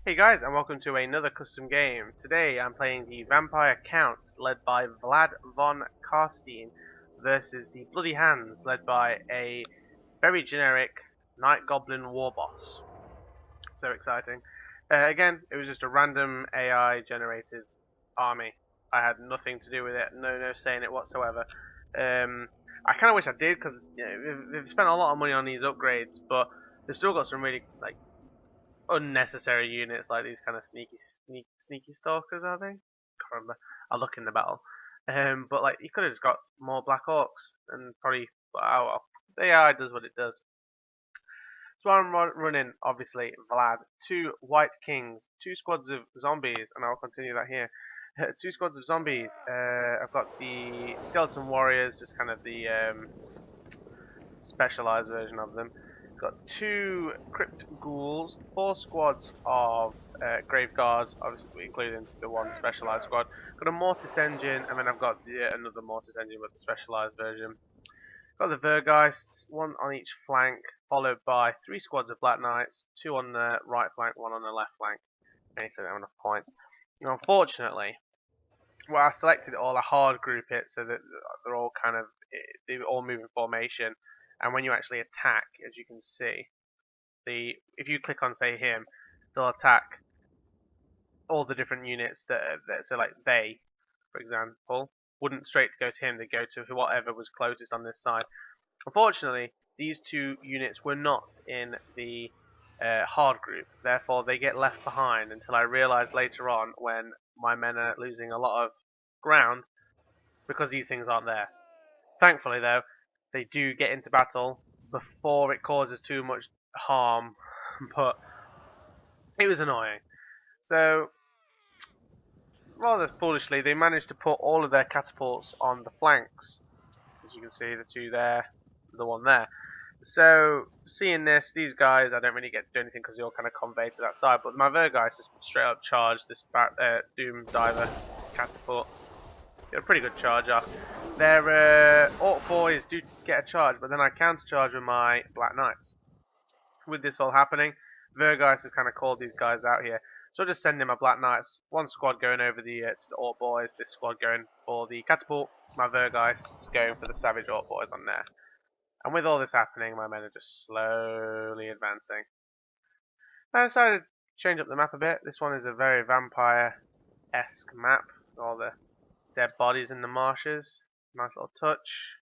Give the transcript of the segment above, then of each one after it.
Hey guys, and welcome to another custom game. Today I'm playing the Vampire Count, led by Vlad von Karstein, versus the Bloody Handz, led by a very generic Night Goblin war boss. So exciting. Again, it was just a random AI generated army. I had nothing to do with it, no say in it whatsoever. I kind of wish I did, because they've spent a lot of money on these upgrades, but they've still got some really unnecessary units like these kind of sneaky stalkers, are they? Can't remember. I'll look in the battle. But like you could have just got more Black Orcs and probably. Oh well, the AI does what it does. So I'm running obviously Vlad, two White Kings, two squads of zombies, and I'll continue that here. Two squads of zombies. I've got the skeleton warriors, just kind of the specialized version of them. Got two crypt ghouls, four squads of grave guards, obviously including the one specialized squad. Got a mortis engine, and then I've got another mortis engine with the specialized version. Got the Vergeists, one on each flank, followed by three squads of Black Knights, two on the right flank, one on the left flank. And so they have enough points. Now, unfortunately, well, I selected all a hard group it so that they're all they all move in formation. And when you actually attack, as you can see, if you click on say him, they'll attack all the different units so like they, for example, wouldn't straight go to him, they go to whatever was closest on this side. Unfortunately, these two units were not in the hard group, therefore they get left behind until I realise later on when my men are losing a lot of ground because these things aren't there. Thankfully though, they do get into battle before it causes too much harm, but it was annoying. So, rather foolishly, they managed to put all of their catapults on the flanks. As you can see, the two there, the one there. So, seeing this, these guys, I don't really get to do anything because they all kind of convey to that side, but my Vergeist just straight up charged this Doom Diver catapult. Get a pretty good charge off. Their Orc boys do get a charge, but then I counter charge with my Black Knights. With this all happening, Vergeist have kind of called these guys out here. So I'll just send in my Black Knights, one squad going over to the Orc boys, this squad going for the catapult, my Vergeists going for the Savage Orc boys on there. And with all this happening, my men are just slowly advancing. I decided to change up the map a bit. This one is a very vampire-esque map. All the dead bodies in the marshes. Nice little touch.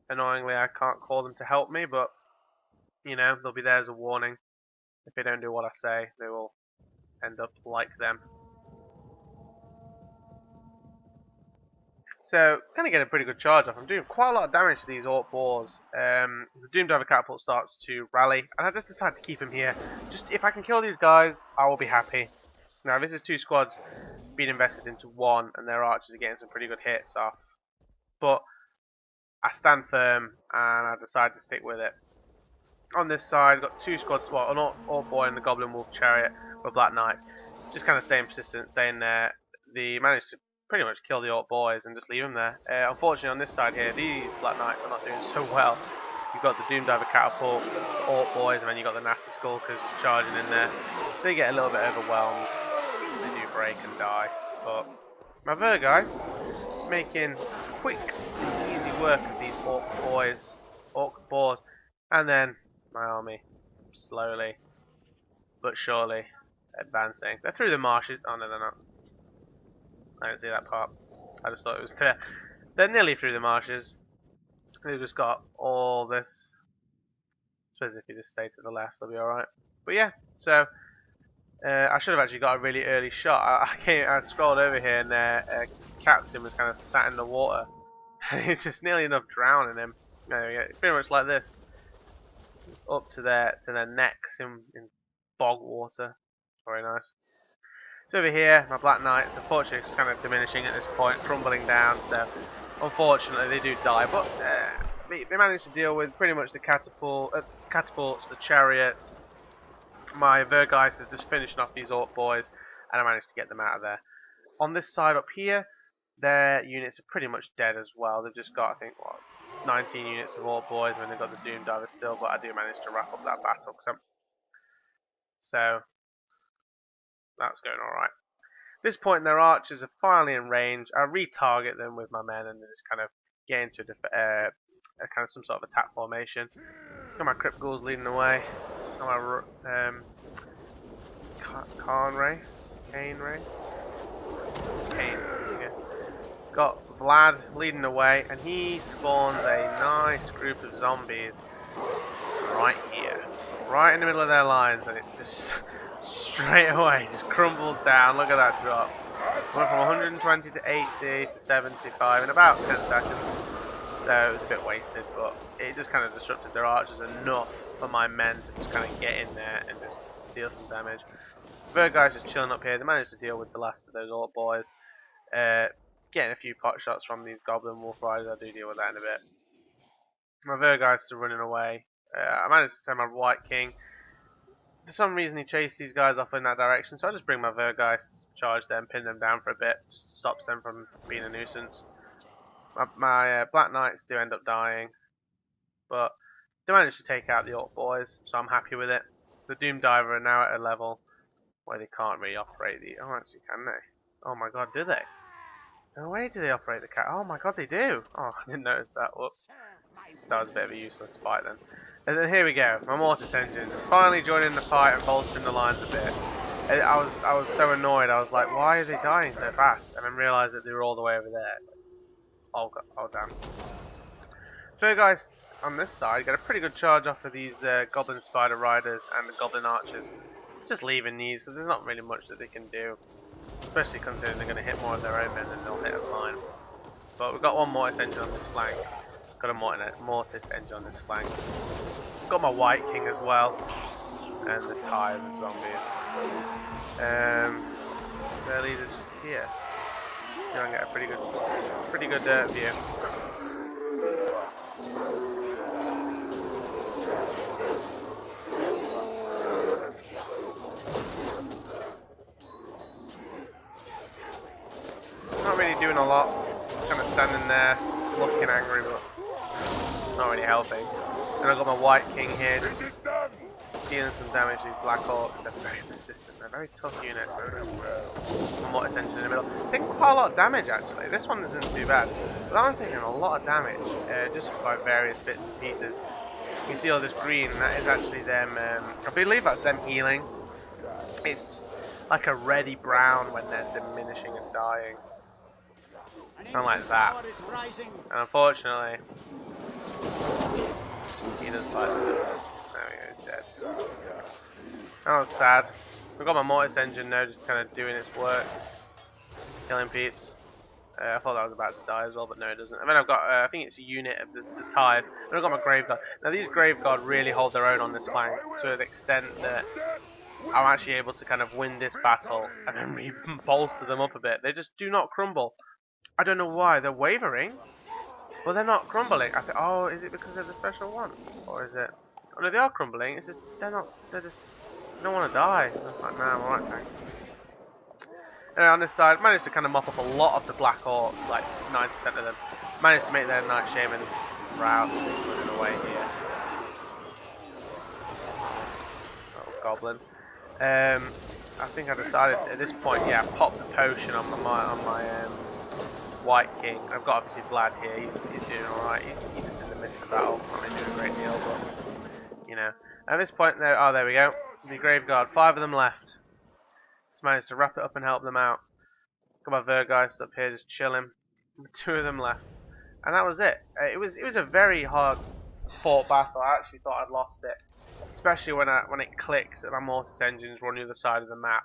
Annoyingly, I can't call them to help me, but, you know, they'll be there as a warning. If they don't do what I say, they will end up like them. So, kind of get a pretty good charge off. I'm doing quite a lot of damage to these Orc boars. The Doom Diver catapult starts to rally, and I just decided to keep him here. Just, if I can kill these guys, I will be happy. Now, this is two squads being invested into one, and their archers are getting some pretty good hits off. But I stand firm, and I decide to stick with it. On this side, got two squads, well, an Orc boy and the Goblin Wolf Chariot with Black Knights. Just kind of staying persistent, staying there. They managed to pretty much kill the Orc boys and just leave them there. Unfortunately, on this side here, these Black Knights are not doing so well. You've got the Doom Diver catapult, Orc boys, and then you've got the nasty Skulkers just charging in there. They get a little bit overwhelmed. They do break and die. But my Vergeists making quick and easy work of these Orc boars, and then my army slowly but surely advancing. They're through the marshes. Oh no, they're not. I didn't see that part. I just thought it was there. They're nearly through the marshes. They've just got all this. I suppose if you just stay to the left, they'll be alright. But yeah, so I should have actually got a really early shot. I scrolled over here and their captain was kind of sat in the water. It's just nearly enough drowning him. There we go. Pretty much like this. Up to their necks in bog water. Very nice. So over here, my Black Knights, unfortunately, it's kind of diminishing at this point, crumbling down. So unfortunately, they do die. But they managed to deal with pretty much the catapults, the chariots. My Vergeists have just finished off these Orc boys, and I managed to get them out of there. On this side up here, their units are pretty much dead as well. They've just got, I think, what, 19 units of Orc boys when they've got the Doom Diver still, but I do manage to wrap up that battle. So That's going alright. At this point, their archers are finally in range. I retarget them with my men and just kind of get into a kind of some sort of attack formation. Got my Crypt Ghouls leading the way. Got my Cain Wraiths. Got Vlad leading the way, and he spawns a nice group of zombies right here, right in the middle of their lines, and it just straight away just crumbles down. Look at that drop. Went from 120 to 80 to 75 in about 10 seconds. So it was a bit wasted, but it just kind of disrupted their archers enough for my men to just kind of get in there and just deal some damage. Verguy's just chilling up here. They managed to deal with the last of those orc boys. Getting a few pot shots from these goblin wolf riders. I do deal with that in a bit. My Verguy's still running away. I managed to send my White King. For some reason he chased these guys off in that direction, so I just bring my Vergeist, charge them, pin them down for a bit, just stops them from being a nuisance. My Black Knights do end up dying, but they managed to take out the Orc boys, so I'm happy with it. The Doom Diver are now at a level where they can't really operate the... Oh, actually, can they? Oh my god, do they? No way do they operate the cat. Oh my god, they do! Oh, I didn't notice that. Whoops. That was a bit of a useless fight then. And then here we go, my Mortis engine is finally joining the fight and bolstering the lines a bit. And I was so annoyed, I was like, why are they dying so fast? And then realised that they were all the way over there. Oh god, oh damn. Vergeists on this side got a pretty good charge off of these Goblin Spider Riders and the Goblin Archers. Just leaving these, because there's not really much that they can do. Especially considering they're going to hit more of their own men than they'll hit of mine. But we've got one Mortis engine on this flank. Got a Mortis engine on this flank. Got my White King as well, and the tide of zombies. Their leader's just here. You can get a pretty good view. Not really doing a lot. Just kind of standing there, looking angry, but not really helping. And I've got my White King here, just dealing some damage to these Black Orcs. They're very persistent, they're very tough units. My Mortis engine in the middle. Taking quite a lot of damage actually. This one isn't too bad. But that one's taking a lot of damage, just by various bits and pieces. You can see all this green, and that is actually them, I believe that's them healing. It's like a reddy brown when they're diminishing and dying. Kind of like that. And unfortunately, he does fight the dust. There we go, he's dead. That was sad. We've got my Mortis engine now just kind of doing its work. Just killing peeps. I thought that was about to die as well, but no it doesn't. And then I've got, I think it's a unit of the Tithe. And I've got my Grave Guard. Now these Grave Guard really hold their own on this flank to an extent that I'm actually able to kind of win this battle and then re-bolster them up a bit. They just do not crumble. I don't know why, they're wavering, but they're not crumbling. I think, oh, is it because they're the special ones? Or is it, oh no, they are crumbling, it's just, they don't want to die. That's like, nah, I'm alright, thanks. And on this side, managed to kind of mop up a lot of the Black Orcs, like 90% of them. Managed to make their Night Shaman route, running away here. Little Goblin. I think I decided at this point, yeah, pop the potion on my White King. I've got obviously Vlad here. He's doing all right. He's just in the midst of battle. Not really doing a great deal, but you know. At this point, there we go. The Grave Guard. 5 of them left. Just managed to wrap it up and help them out. Got my Vergeist up here, just chilling. 2 of them left, and that was it. It was a very hard fought battle. I actually thought I'd lost it, especially when it clicked and my Mortis engines were on the other side of the map.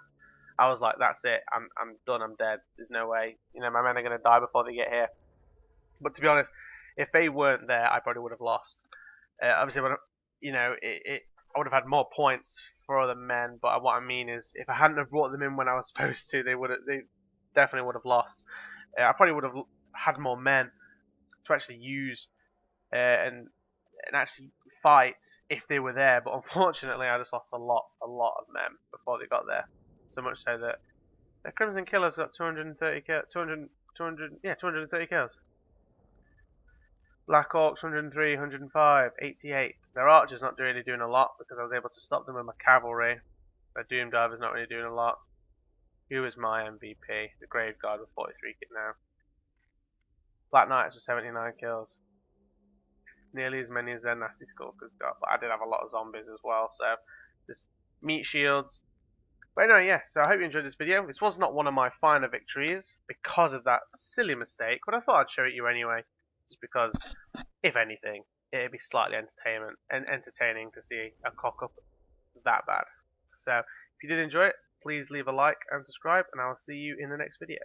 I was like, that's it, I'm done, I'm dead. There's no way, you know, my men are going to die before they get here. But to be honest, if they weren't there, I probably would have lost. Obviously, you know, I would have had more points for other men. But what I mean is, if I hadn't have brought them in when I was supposed to, they definitely would have lost. I probably would have had more men to actually use and actually fight if they were there. But unfortunately, I just lost a lot of men before they got there. So much so that the Crimson Killer's got 230 kills. Black Orcs 103, 105, 88. Their Archer's not really doing a lot because I was able to stop them with my cavalry. Their Doom Diver's not really doing a lot. Who was my MVP? The Grave Guard with 43 kit now. Black Knights with 79 kills. Nearly as many as their Nasty Skulkers got, but I did have a lot of zombies as well, so just meat shields. But anyway, yeah, so I hope you enjoyed this video. This was not one of my finer victories because of that silly mistake, but I thought I'd show it you anyway, just because, if anything, it'd be slightly entertaining to see a cock up that bad. So, if you did enjoy it, please leave a like and subscribe, and I'll see you in the next video.